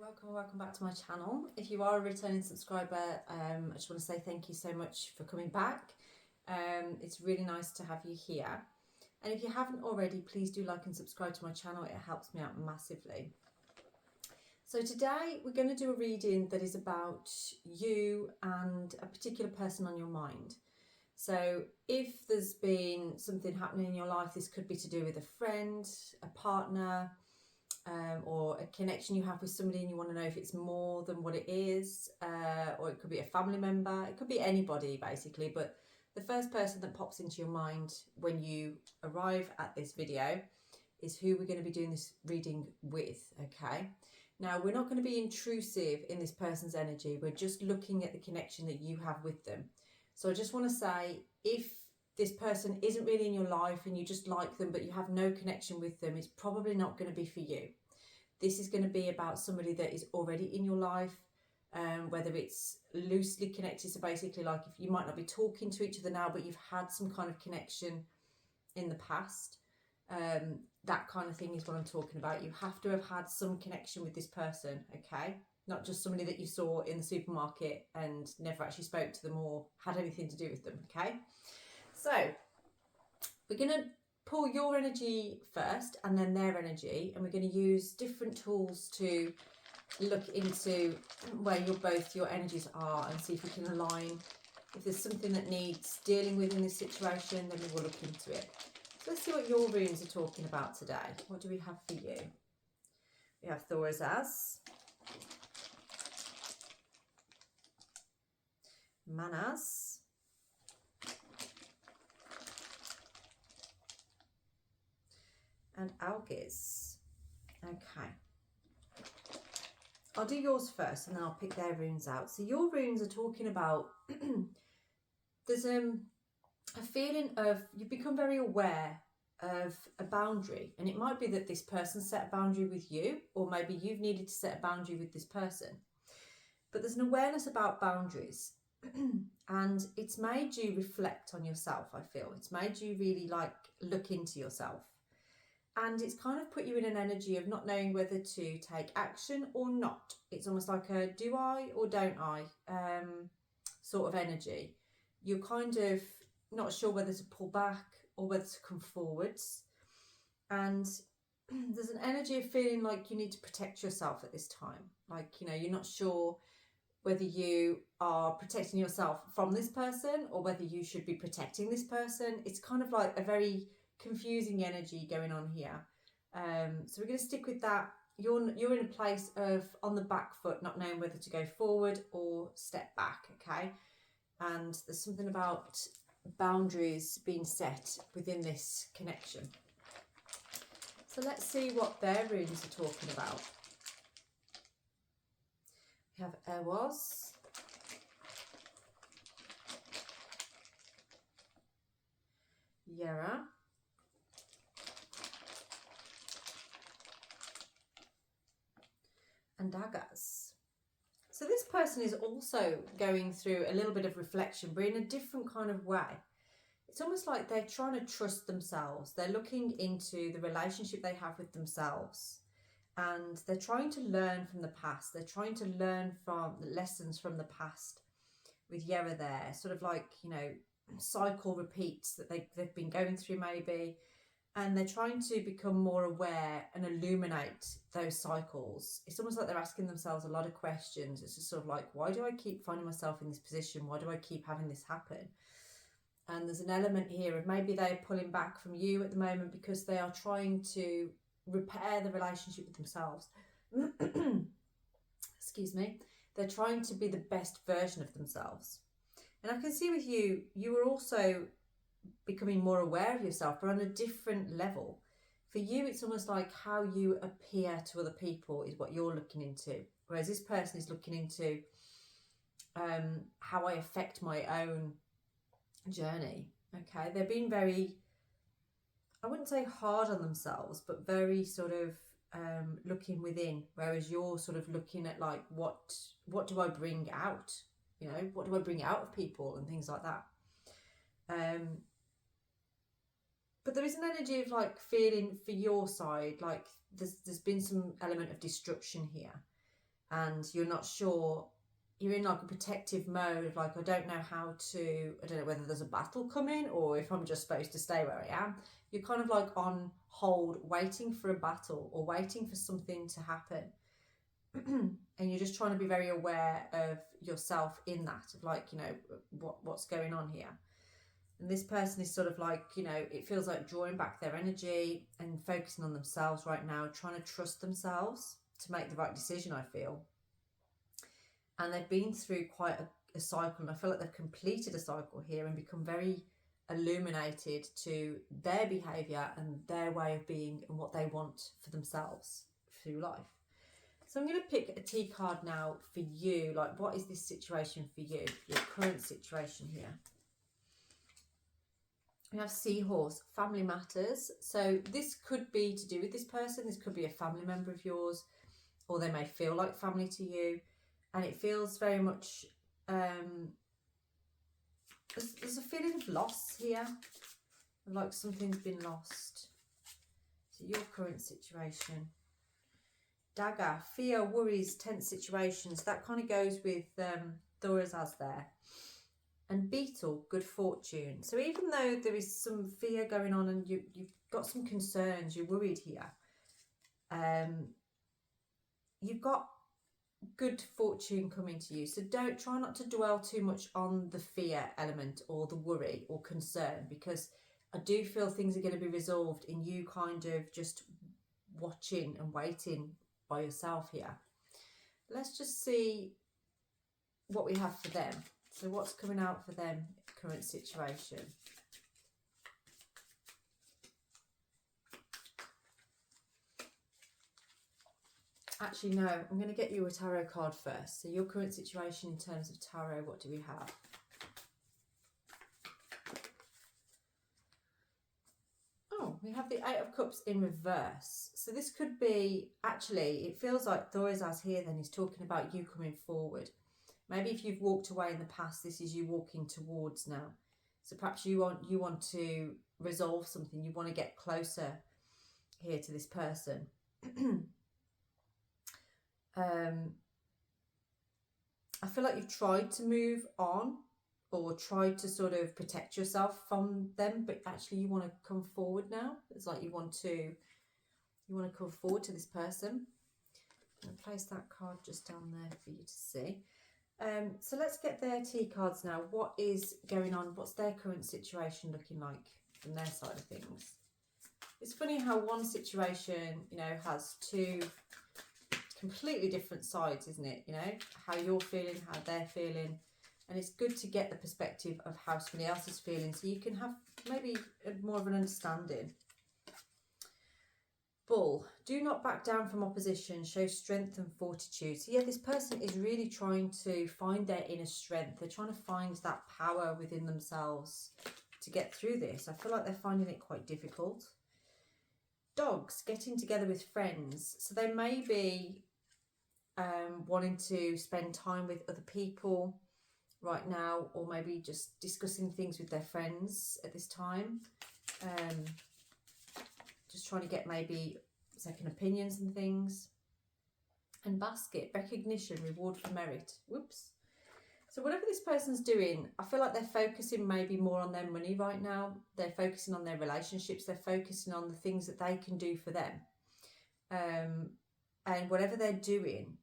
Welcome back to my channel. If you are a returning subscriber, I just want to say thank you so much for coming back. It's really nice to have you here. And if you haven't already, please do like and subscribe to my channel. It helps me out massively. So today we're going to do a reading that is about you and a particular person on your mind. So if there's been something happening in your life, this could be to do with a friend, a partner, or a connection you have with somebody and you want to know if it's more than what it is, or it could be a family member, it could be anybody basically, but the first person that pops into your mind when you arrive at this video is who we're going to be doing this reading with. Okay, now we're not going to be intrusive in this person's energy, we're just looking at the connection that you have with them. So I just want to say, if this person isn't really in your life and you just like them but you have no connection with them, it's probably not going to be for you. This is going to be about somebody that is already in your life, whether it's loosely connected, so basically like if you might not be talking to each other now but you've had some kind of connection in the past, that kind of thing is what I'm talking about. You have to have had some connection with this person, okay? Not just somebody that you saw in the supermarket and never actually spoke to them or had anything to do with them, okay? So we're going to pull your energy first and then their energy, and we're going to use different tools to look into where your energies are and see if we can align. If there's something that needs dealing with in this situation, then we will look into it. So let's see what your runes are talking about today. What do we have for you? We have Thorazaz, Manas, and Algiz. Okay, I'll do yours first and then I'll pick their runes out. So your runes are talking about there's a feeling of you've become very aware of a boundary, and it might be that this person set a boundary with you, or maybe you've needed to set a boundary with this person, but there's an awareness about boundaries and it's made you reflect on yourself. I feel it's made you really like look into yourself. And it's kind of put you in an energy of not knowing whether to take action or not. It's almost like a do I or don't I sort of energy. You're kind of not sure whether to pull back or whether to come forwards. And there's an energy of feeling like you need to protect yourself at this time. Like, you know, you're not sure whether you are protecting yourself from this person or whether you should be protecting this person. It's kind of like a very confusing energy going on here. So we're going to stick with that. You're in a place of on the back foot, not knowing whether to go forward or step back, okay? And there's something about boundaries being set within this connection. So let's see what their runes are talking about. We have Ewas, Yera, and Daggers. So this person is also going through a little bit of reflection, but in a different kind of way. It's almost like they're trying to trust themselves. They're looking into the relationship they have with themselves, and they're trying to learn from the past. They're trying to learn from the lessons from the past. With Yera there, sort of like, you know, cycle repeats that they've been going through maybe, and they're trying to become more aware and illuminate those cycles. It's almost like they're asking themselves a lot of questions. It's just sort of like, why do I keep finding myself in this position? Why do I keep having this happen? And there's an element here of maybe they're pulling back from you at the moment because they are trying to repair the relationship with themselves. Excuse me. They're trying to be the best version of themselves. And I can see with you, you are also becoming more aware of yourself, but on a different level. For you, it's almost like how you appear to other people is what you're looking into. Whereas this person is looking into how I affect my own journey. Okay, they're being very, I wouldn't say hard on themselves, but very sort of looking within, whereas you're sort of looking at like what do I bring out, you know, what do I bring out of people and things like that. But there is an energy of like feeling for your side like there's been some element of destruction here, and you're not sure, you're in like a protective mode of like, I don't know whether there's a battle coming or if I'm just supposed to stay where I am. You're kind of like on hold, waiting for a battle or waiting for something to happen. And you're just trying to be very aware of yourself in that, of like, you know, what's going on here. And this person is sort of like, you know, it feels like drawing back their energy and focusing on themselves right now, trying to trust themselves to make the right decision, I feel. And they've been through quite a cycle, and I feel like they've completed a cycle here and become very illuminated to their behaviour and their way of being and what they want for themselves through life. So I'm going to pick a T card now for you. Like, what is this situation for you? Your current situation here. We have Seahorse, family matters. So this could be to do with this person. This could be a family member of yours, or they may feel like family to you. And it feels very much, there's a feeling of loss here. Like something's been lost. So your current situation. Dagger, fear, worries, tense situations. That kind of goes with Thorazaz there. And Beetle, good fortune. So even though there is some fear going on and you've got some concerns, you're worried here, you've got good fortune coming to you. So try not to dwell too much on the fear element or the worry or concern, because I do feel things are going to be resolved in you kind of just watching and waiting by yourself here. Let's just see what we have for them. So what's coming out for them, current situation? Actually, no, I'm going to get you a tarot card first. So your current situation in terms of tarot, what do we have? Oh, we have the Eight of Cups in reverse. So this could be, actually, it feels like Thorazaz here then is talking about you coming forward. Maybe if you've walked away in the past, this is you walking towards now. So perhaps you want to resolve something. You want to get closer here to this person. I feel like you've tried to move on or tried to sort of protect yourself from them, but actually you want to come forward now. It's like you want to come forward to this person. I'm going to place that card just down there for you to see. So let's get their T cards now. What is going on? What's their current situation looking like from their side of things? It's funny how one situation, you know, has two completely different sides, isn't it? You know, how you're feeling, how they're feeling. And it's good to get the perspective of how somebody else is feeling so you can have maybe more of an understanding. Bull, do not back down from opposition, show strength and fortitude. So yeah, this person is really trying to find their inner strength. They're trying to find that power within themselves to get through this. I feel like they're finding it quite difficult. Dogs, getting together with friends. So they may be wanting to spend time with other people right now, or maybe just discussing things with their friends at this time. Just trying to get maybe second opinions and things. And basket, recognition, reward for merit. Whoops. So whatever this person's doing, I feel like they're focusing maybe more on their money right now. They're focusing on their relationships. They're focusing on the things that they can do for them. And whatever they're doing,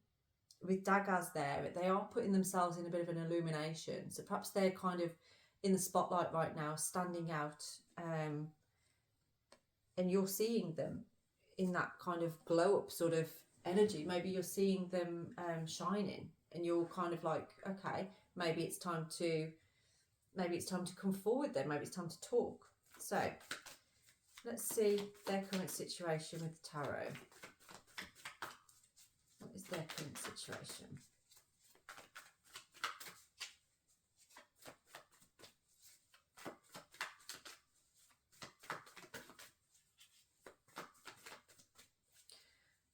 with Dagaz there, they are putting themselves in a bit of an illumination. So perhaps they're kind of in the spotlight right now, standing out. And you're seeing them in that kind of glow up sort of energy. Maybe you're seeing them shining, and you're kind of like, okay, maybe it's time to come forward then. Maybe it's time to talk. So let's see their current situation with tarot. What is their current situation?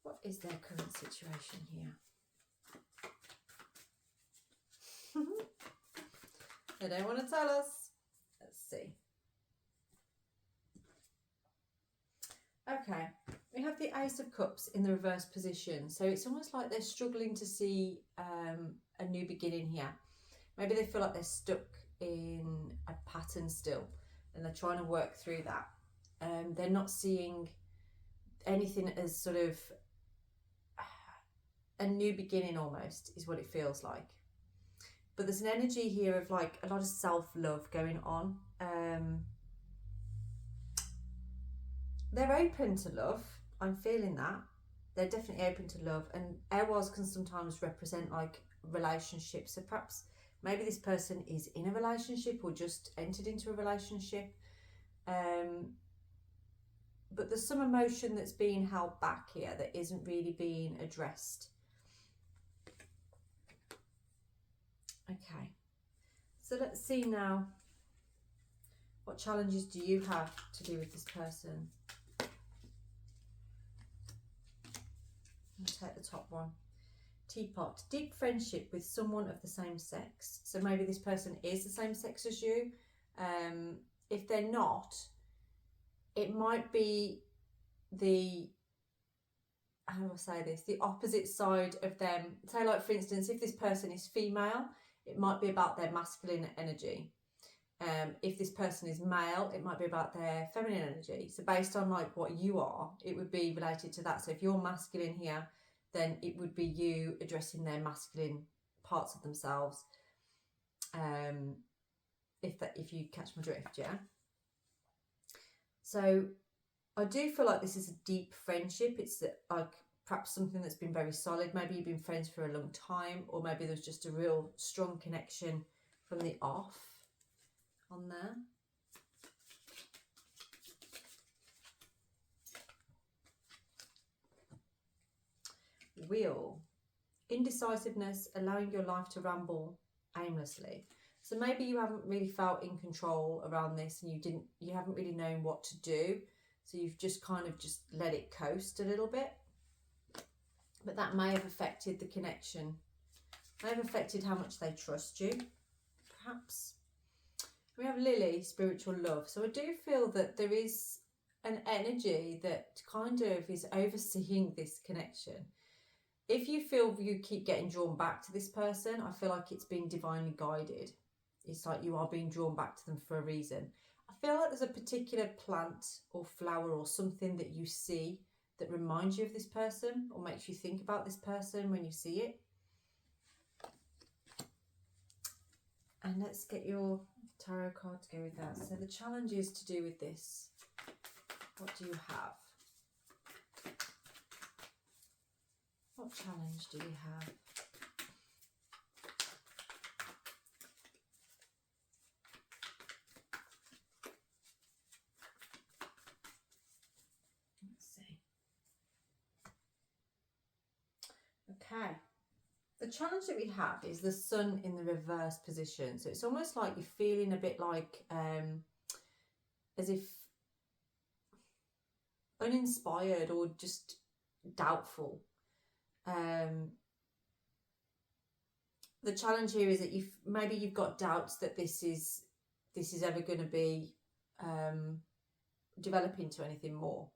What is their current situation here? They don't want to tell us. Let's see. Okay, We have the Ace of Cups in the reverse position. So it's almost like they're struggling to see a new beginning here. Maybe they feel like they're stuck in a pattern still and they're trying to work through that. They're not seeing anything as sort of a new beginning, almost is what it feels like. But there's an energy here of like a lot of self-love going on. They're open to love. I'm feeling that. They're definitely open to love. And airwars can sometimes represent like relationships. So perhaps maybe this person is in a relationship or just entered into a relationship. But there's some emotion that's being held back here that isn't really being addressed. Okay, so let's see now, what challenges do you have to do with this person? I'll take the top one. Teapot, deep friendship with someone of the same sex. So maybe this person is the same sex as you. If they're not, it might be the, how do I say this, the opposite side of them. Say like for instance, if this person is female, it might be about their masculine energy. If this person is male, it might be about their feminine energy. So based on like what you are, it would be related to that. So if you're masculine here, then it would be you addressing their masculine parts of themselves. If you catch my drift, yeah. So I do feel like this is a deep friendship. It's like perhaps something that's been very solid. Maybe you've been friends for a long time, or maybe there's just a real strong connection from the off on there. Wheel, indecisiveness, allowing your life to ramble aimlessly. So maybe you haven't really felt in control around this, and you haven't really known what to do. So you've just kind of just let it coast a little bit. But that may have affected the connection, may have affected how much they trust you, perhaps. We have Lily, spiritual love. So I do feel that there is an energy that kind of is overseeing this connection. If you feel you keep getting drawn back to this person, I feel like it's being divinely guided. It's like you are being drawn back to them for a reason. I feel like there's a particular plant or flower or something that you see that reminds you of this person or makes you think about this person when you see it. And let's get your tarot card to go with that. So the challenge is to do with this. What do you have? What challenge do you have? Let's see. Okay. The challenge that we have is the sun in the reverse position. So it's almost like you're feeling a bit like as if uninspired or just doubtful. The challenge here is that maybe you've got doubts that this is ever going to be develop into anything more.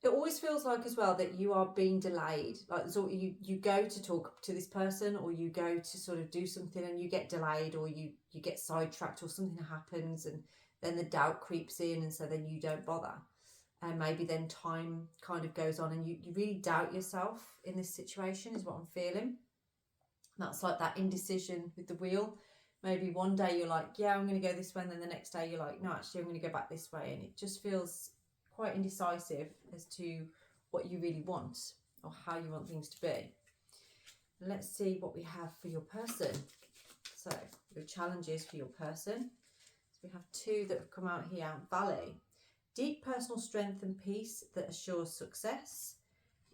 It always feels like as well that you are being delayed. Like so you go to talk to this person, or you go to sort of do something and you get delayed, or you get sidetracked, or something happens and then the doubt creeps in, and so then you don't bother. And maybe then time kind of goes on and you really doubt yourself in this situation is what I'm feeling. That's like that indecision with the wheel. Maybe one day you're like, yeah, I'm going to go this way. And then the next day you're like, no, actually, I'm going to go back this way. And it just feels quite indecisive as to what you really want or how you want things to be. Let's see what we have for your person. So your challenges for your person. So we have two that have come out here. Valley, deep personal strength and peace that assures success.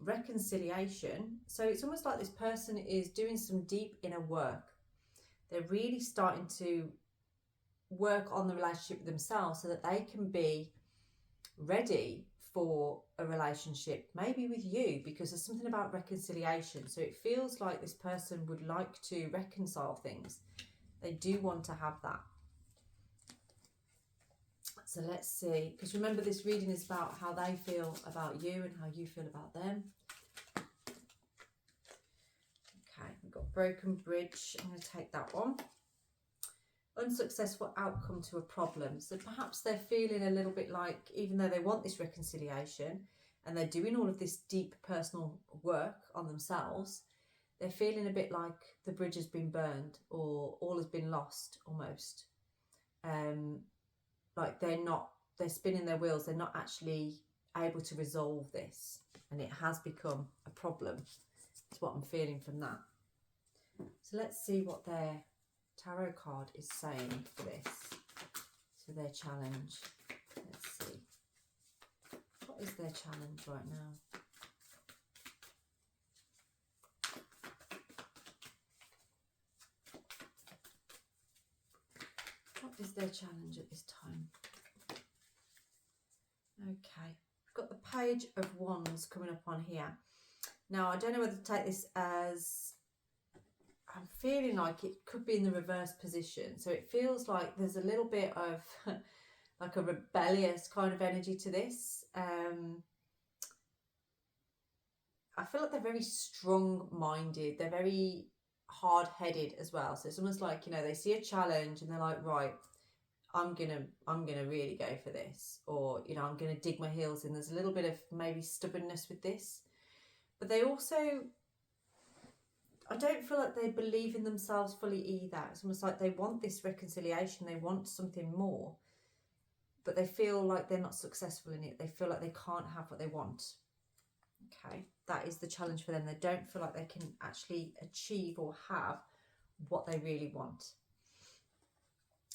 Reconciliation. So it's almost like this person is doing some deep inner work. They're really starting to work on the relationship with themselves so that they can be ready for a relationship, maybe with you, because there's something about reconciliation. So it feels like this person would like to reconcile things. They do want to have that. So let's see, because remember this reading is about how they feel about you and how you feel about them. Okay, we've got broken bridge. I'm going to take that one. Unsuccessful outcome to a problem. So perhaps they're feeling a little bit like, even though they want this reconciliation and they're doing all of this deep personal work on themselves, they're feeling a bit like the bridge has been burned or all has been lost almost. Like they're spinning their wheels. They're not actually able to resolve this. And it has become a problem. That's what I'm feeling from that. So let's see what their tarot card is saying for this. So their challenge. Let's see. What is their challenge right now? What is their challenge at this time? Okay, I've got the Page of Wands coming up on here. Now, I don't know whether to take this as, I'm feeling like it could be in the reverse position. So it feels like there's a little bit of like a rebellious kind of energy to this. I feel like they're very strong-minded. They're very hard-headed as well. So it's almost like, you know, they see a challenge and they're like, right, I'm gonna really go for this, or, you know, I'm gonna dig my heels in. There's a little bit of maybe stubbornness with this, but they also, I don't feel like they believe in themselves fully either. It's almost like they want this reconciliation, they want something more, but they feel like they're not successful in it. They feel like they can't have what they want. Okay, that is the challenge for them. They don't feel like they can actually achieve or have what they really want.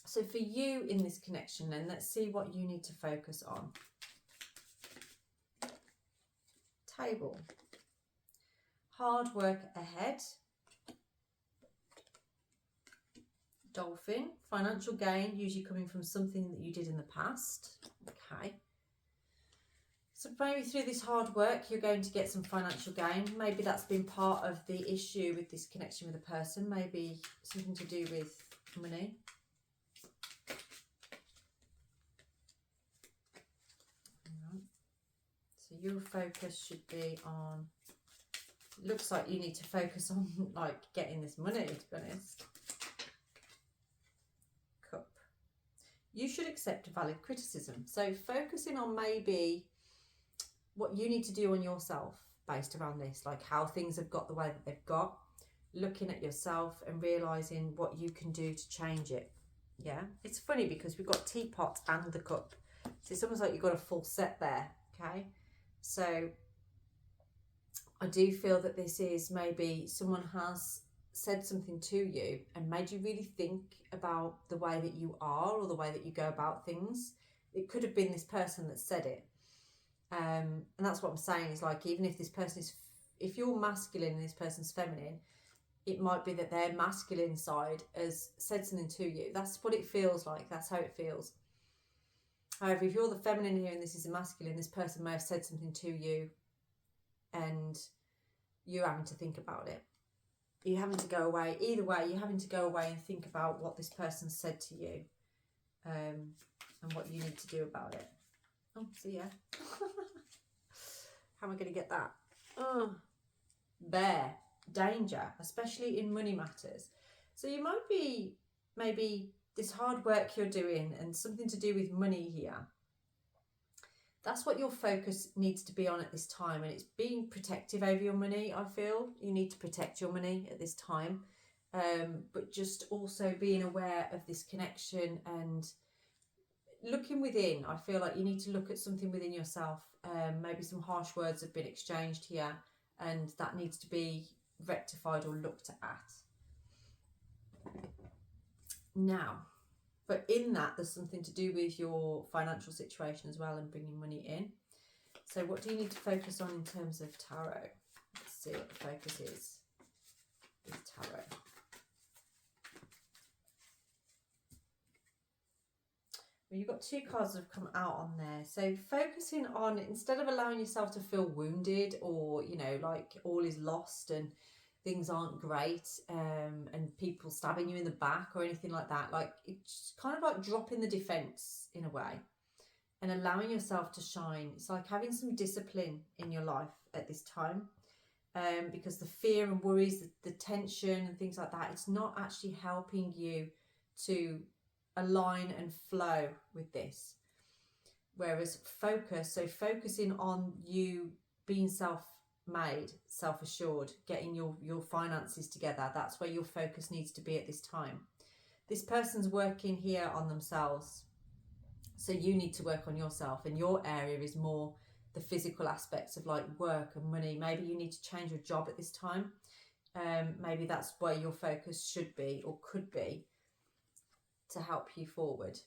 So for you in this connection, then, let's see what you need to focus on. Table. Hard work ahead. Dolphin. Financial gain, usually coming from something that you did in the past. Okay. So maybe through this hard work, you're going to get some financial gain. Maybe that's been part of the issue with this connection with a person. Maybe something to do with money. So your focus should be on, looks like you need to focus on like getting this money, to be honest. Cup. You should accept valid criticism. So focusing on maybe what you need to do on yourself based around this, like how things have got the way that they've got, looking at yourself and realising what you can do to change it. Yeah, it's funny because we've got teapot and the cup. So it's almost like you've got a full set there, okay? So I do feel that this is maybe someone has said something to you and made you really think about the way that you are or the way that you go about things. It could have been this person that said it. And that's what I'm saying is, like, even if this person is, if you're masculine and this person's feminine, it might be that their masculine side has said something to you. That's what it feels like. That's how it feels. However, if you're the feminine here and this is a masculine, this person may have said something to you and you're having to think about it. You're having to go away. Either way, you're having to go away and think about what this person said to you, and what you need to do about it. Oh, see ya. How am I going to get that? Oh, bear. Danger, especially in money matters. So you might be maybe this hard work you're doing and something to do with money here. That's what your focus needs to be on at this time, and it's being protective over your money. I feel you need to protect your money at this time, but just also being aware of this connection and looking within. I feel like you need to look at something within yourself. Maybe some harsh words have been exchanged here, and that needs to be rectified or looked at. Now, but in that, there's something to do with your financial situation as well and bringing money in. So what do you need to focus on in terms of tarot? Let's see what the focus is with tarot. Well, you've got two cards that have come out on there. So focusing on, instead of allowing yourself to feel wounded or, you know, like all is lost and things aren't great, and people stabbing you in the back or anything like that, like it's kind of like dropping the defense in a way. and allowing yourself to shine. It's like having some discipline in your life at this time, because the fear and worries, the tension and things like that, it's not actually helping you to align and flow with this. Whereas focusing on you being self-made, self-assured, getting your finances together, that's where your focus needs to be at this time. This person's working here on themselves, so you need to work on yourself, and your area is more the physical aspects of like work and money. Maybe you need to change your job at this time. Maybe that's where your focus should be or could be to help you forward.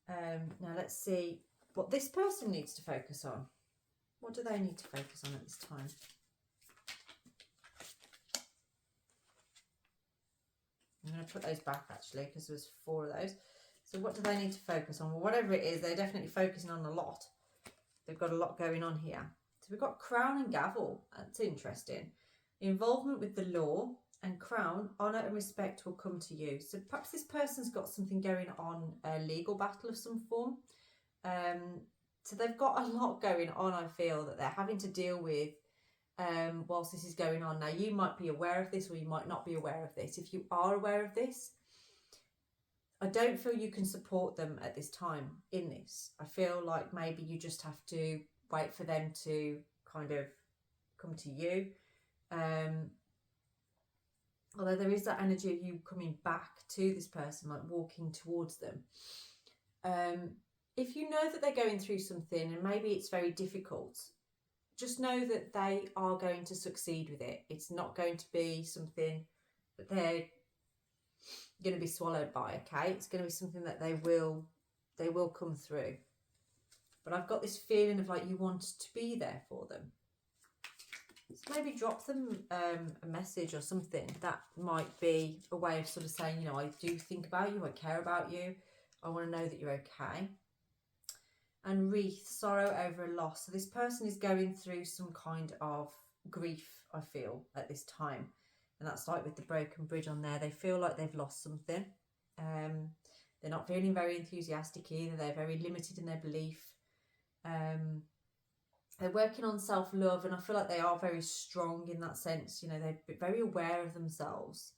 Now let's see what this person needs to focus on. What do they need to focus on at this time? I'm going to put those back actually, because there's 4 of those. So what do they need to focus on? Well, whatever it is, they're definitely focusing on a lot. They've got a lot going on here. So we've got Crown and Gavel. That's interesting. Involvement with the law and Crown, honour and respect will come to you. So perhaps this person's got something going on, a legal battle of some form. So they've got a lot going on, I feel, that they're having to deal with whilst this is going on. Now, you might be aware of this or you might not be aware of this. If you are aware of this, I don't feel you can support them at this time in this. I feel like maybe you just have to wait for them to kind of come to you. Although there is that energy of you coming back to this person, like walking towards them. If you know that they're going through something and maybe it's very difficult, just know that they are going to succeed with it. It's not going to be something that they're going to be swallowed by, okay? It's going to be something that they will come through. But I've got this feeling of like you want to be there for them. So maybe drop them a message or something. That might be a way of sort of saying, you know, I do think about you, I care about you, I want to know that you're okay. And Wreath, sorrow over a loss. So this person is going through some kind of grief, I feel, at this time. And that's like with the broken bridge on there. They feel like they've lost something. They're not feeling very enthusiastic either. They're very limited in their belief. They're working on self-love, and I feel like they are very strong in that sense. You know, they're very aware of themselves.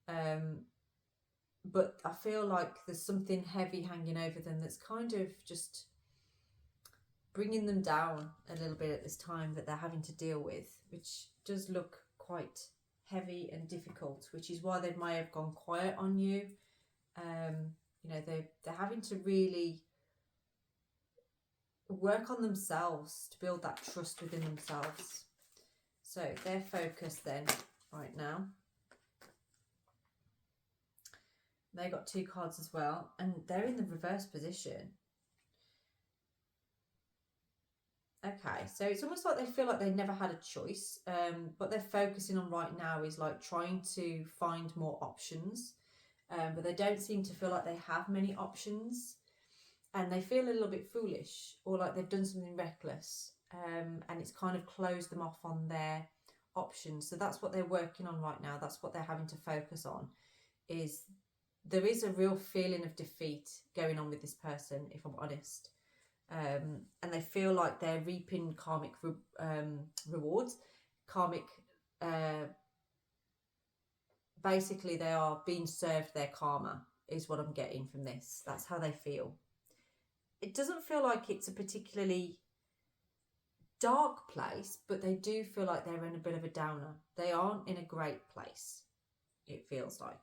But I feel like there's something heavy hanging over them that's kind of just bringing them down a little bit at this time that they're having to deal with, which does look quite heavy and difficult, which is why they may have gone quiet on you. You know, they're having to really work on themselves to build that trust within themselves. So their focus then right now, they got 2 cards as well, and they're in the reverse position. Okay, so it's almost like they feel like they never had a choice. What they're focusing on right now is like trying to find more options, but they don't seem to feel like they have many options, and they feel a little bit foolish or like they've done something reckless, and it's kind of closed them off on their options. So that's what they're working on right now. That's what they're having to focus on. Is there is a real feeling of defeat going on with this person, if I'm honest. And they feel like they're reaping karmic rewards. Basically they are being served their karma, is what I'm getting from this. That's how they feel. It doesn't feel like it's a particularly dark place, but they do feel like they're in a bit of a downer. They aren't in a great place, it feels like.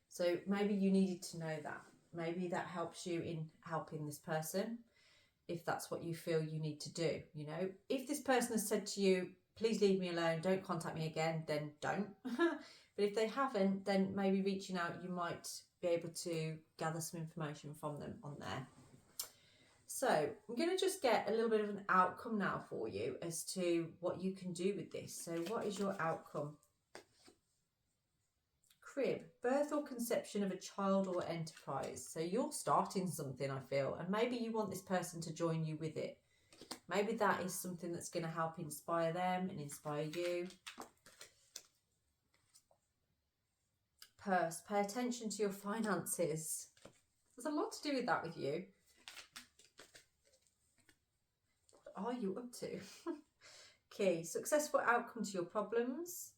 So maybe you needed to know that. Maybe that helps you in helping this person, if that's what you feel you need to do. You know, if this person has said to you, please leave me alone, don't contact me again, then don't. But if they haven't, then maybe reaching out, you might be able to gather some information from them on there. So I'm going to just get a little bit of an outcome now for you as to what you can do with this. So what is your outcome? Crib, birth or conception of a child or enterprise. So you're starting something, I feel, and maybe you want this person to join you with it. Maybe that is something that's going to help inspire them and inspire you. Purse, pay attention to your finances. There's a lot to do with that with you. What are you up to? Key, successful outcome to your problems,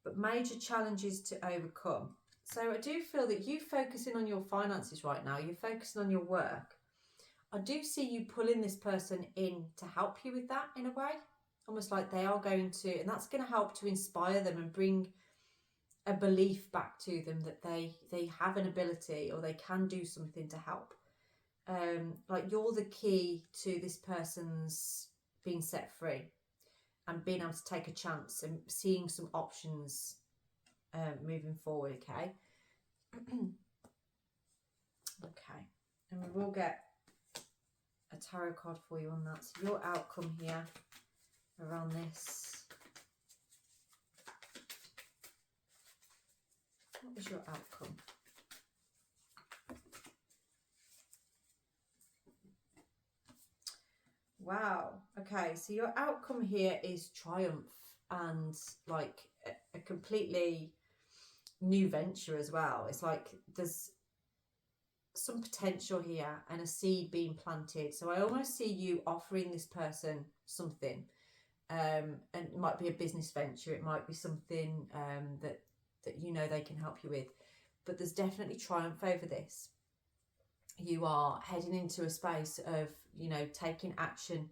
but major challenges to overcome. So I do feel that you focusing on your finances right now, you're focusing on your work. I do see you pulling this person in to help you with that in a way, almost like they are going to, and that's going to help to inspire them and bring a belief back to them that they have an ability or they can do something to help. Like you're the key to this person's being set free and being able to take a chance and seeing some options moving forward, okay? Okay, and we will get a tarot card for you on that. So your outcome here around this. What is your outcome? Wow. Okay, so your outcome here is triumph and like a completely new venture as well. It's like there's some potential here and a seed being planted. So I almost see you offering this person something. And it might be a business venture. It might be something that you know they can help you with. But there's definitely triumph over this. You are heading into a space of, you know, taking action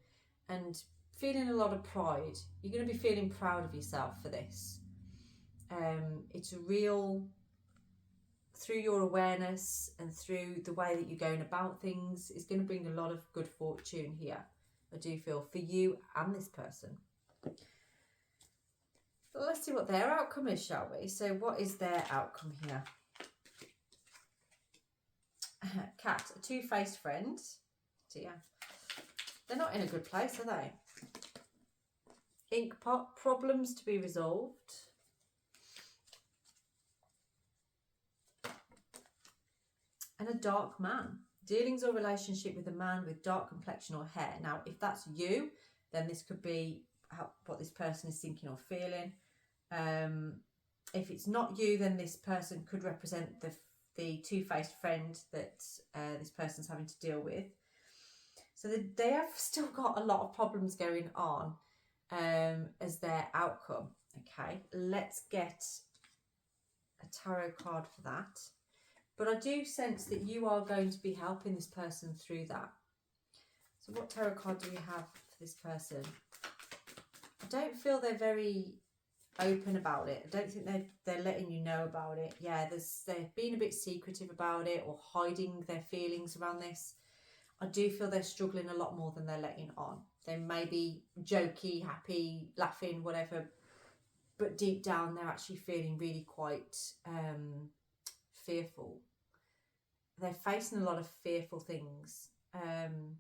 and feeling a lot of pride. You're going to be feeling proud of yourself for this. It's a real, through your awareness and through the way that you're going about things, it's going to bring a lot of good fortune here, I do feel, for you and this person. But let's see what their outcome is, shall we? So what is their outcome here? Cat, a two-faced friend. Dear. They're not in a good place, are they? Ink pot, problems to be resolved. And a dark man. Dealings or relationship with a man with dark complexion or hair. Now, if that's you, then this could be what this person is thinking or feeling. If it's not you, then this person could represent the two-faced friend that this person's having to deal with. So they have still got a lot of problems going on as their outcome. Okay, let's get a tarot card for that. But I do sense that you are going to be helping this person through that. So what tarot card do we have for this person? I don't feel they're very open about it. I don't think they're letting you know about it. Yeah, they're being a bit secretive about it or hiding their feelings around this. I do feel they're struggling a lot more than they're letting on. They may be jokey, happy, laughing, whatever, but deep down they're actually feeling really quite fearful. They're facing a lot of fearful things, and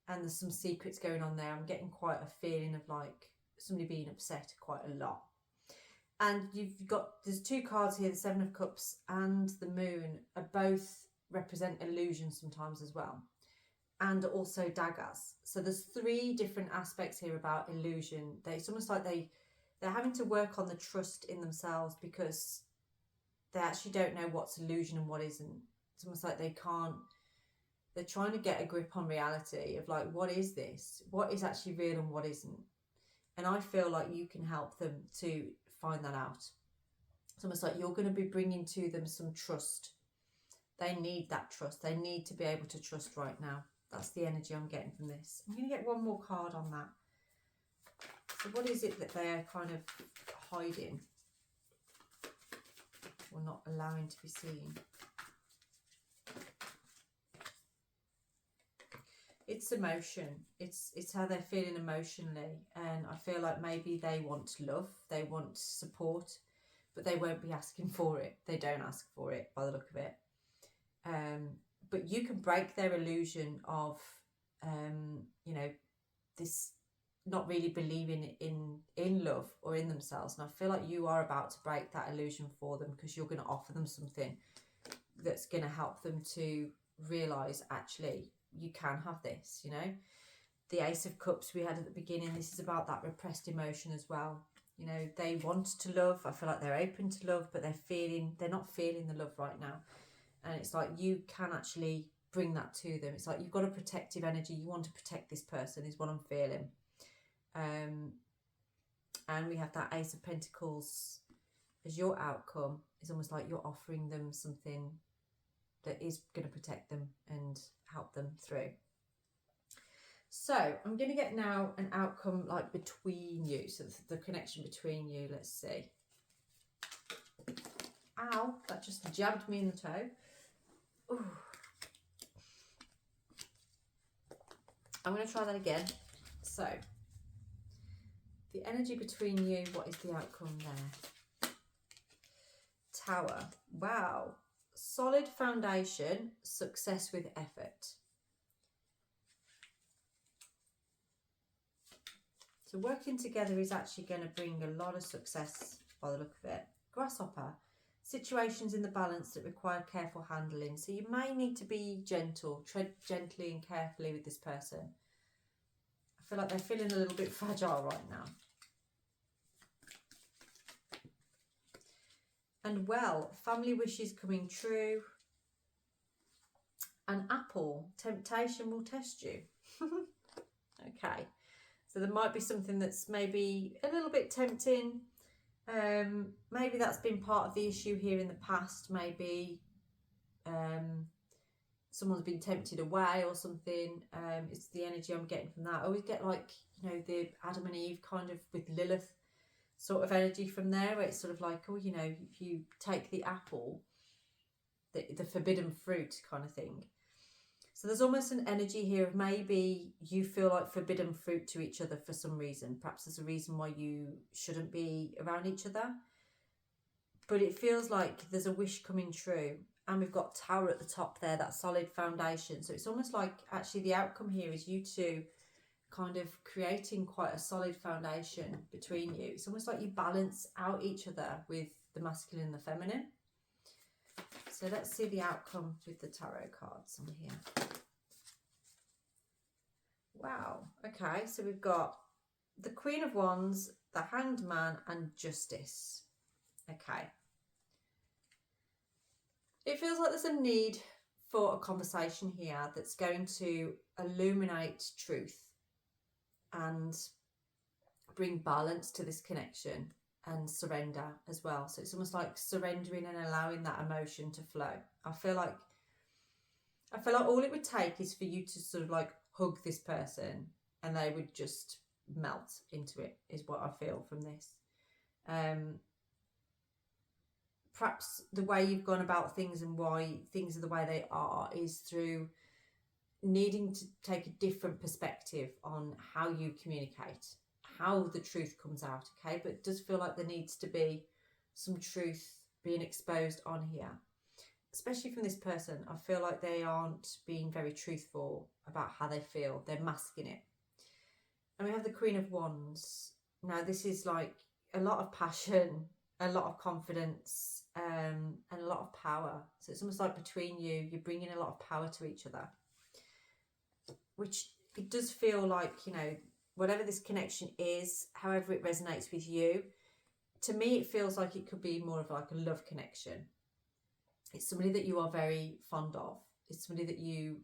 there's some secrets going on there. I'm getting quite a feeling of like somebody being upset quite a lot. And there's two cards here, the Seven of Cups and the Moon, are both represent illusion sometimes as well, and also daggers. So there's three different aspects here about illusion. It's almost like they're having to work on the trust in themselves because they actually don't know what's illusion and what isn't. It's almost like they're trying to get a grip on reality of like, what is this? What is actually real and what isn't? And I feel like you can help them to find that out. It's almost like you're going to be bringing to them some trust. They need that trust. They need to be able to trust right now. That's the energy I'm getting from this. I'm going to get one more card on that. So what is it that they're kind of hiding or not allowing to be seen? It's emotion. It's how they're feeling emotionally. And I feel like maybe they want love. They want support. But they won't be asking for it. They don't ask for it by the look of it. But you can break their illusion of, you know, this not really believing in love or in themselves. And I feel like you are about to break that illusion for them because you're going to offer them something that's going to help them to realise, actually, you can have this, you know. The Ace of Cups we had at the beginning, this is about that repressed emotion as well. You know, they want to love. I feel like they're open to love, but they're not feeling the love right now. And it's like you can actually bring that to them. It's like you've got a protective energy. You want to protect this person is what I'm feeling. And we have that Ace of Pentacles as your outcome. It's almost like you're offering them something that is going to protect them and help them through. So I'm going to get now an outcome like between you. So the connection between you. Let's see. Ow, that just jabbed me in the toe. Ooh. I'm going to try that again. So the energy between you, what is the outcome there? Tower. Wow. Solid foundation, success with effort. So working together is actually going to bring a lot of success by the look of it. Grasshopper. Situations in the balance that require careful handling. So you may need to be gentle, tread gently and carefully with this person. I feel like they're feeling a little bit fragile right now. And well, family wishes coming true. An apple, temptation will test you. Okay, so there might be something that's maybe a little bit tempting. Maybe that's been part of the issue here in the past. Maybe someone's been tempted away or something. It's the energy I'm getting from that. I always get like, you know, the Adam and Eve kind of with Lilith sort of energy from there, where it's sort of like, oh, you know, if you take the apple, the forbidden fruit kind of thing. So there's almost an energy here of maybe you feel like forbidden fruit to each other for some reason. Perhaps there's a reason why you shouldn't be around each other. But it feels like there's a wish coming true. And we've got Tower at the top there, that solid foundation. So it's almost like actually the outcome here is you two kind of creating quite a solid foundation between you. It's almost like you balance out each other with the masculine and the feminine. So let's see the outcome with the tarot cards on here. Wow. Okay, so we've got the Queen of Wands, the Hanged Man, and Justice. Okay. It feels like there's a need for a conversation here that's going to illuminate truth and bring balance to this connection and surrender as well. So it's almost like surrendering and allowing that emotion to flow. I feel like all it would take is for you to sort of like hug this person and they would just melt into it, is what I feel from this. Perhaps the way you've gone about things and why things are the way they are is through needing to take a different perspective on how you communicate, how the truth comes out, okay? But it does feel like there needs to be some truth being exposed on here, especially from this person. I feel like they aren't being very truthful about how they feel. They're masking it. And we have the Queen of Wands. Now, this is like a lot of passion, a lot of confidence, and a lot of power. So it's almost like between you, you're bringing a lot of power to each other, which it does feel like, you know, whatever this connection is, however it resonates with you, to me, it feels like it could be more of like a love connection. It's somebody that you are very fond of. It's somebody that you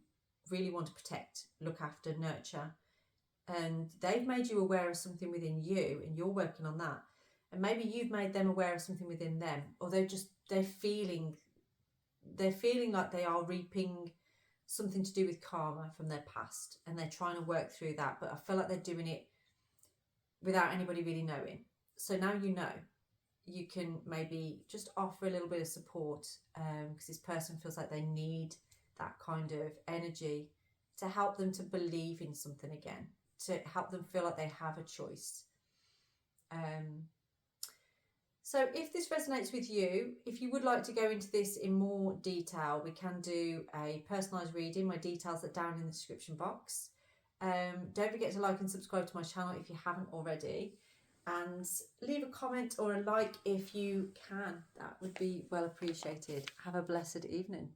really want to protect, look after, nurture. And they've made you aware of something within you and you're working on that. And maybe you've made them aware of something within them, or they're feeling like they are reaping something to do with karma from their past and they're trying to work through that. But I feel like they're doing it without anybody really knowing. So now you know, you can maybe just offer a little bit of support, because this person feels like they need that kind of energy to help them to believe in something again, to help them feel like they have a choice. So if this resonates with you, if you would like to go into this in more detail, we can do a personalised reading. My details are down in the description box. Don't forget to like and subscribe to my channel if you haven't already. And leave a comment or a like if you can. That would be well appreciated. Have a blessed evening.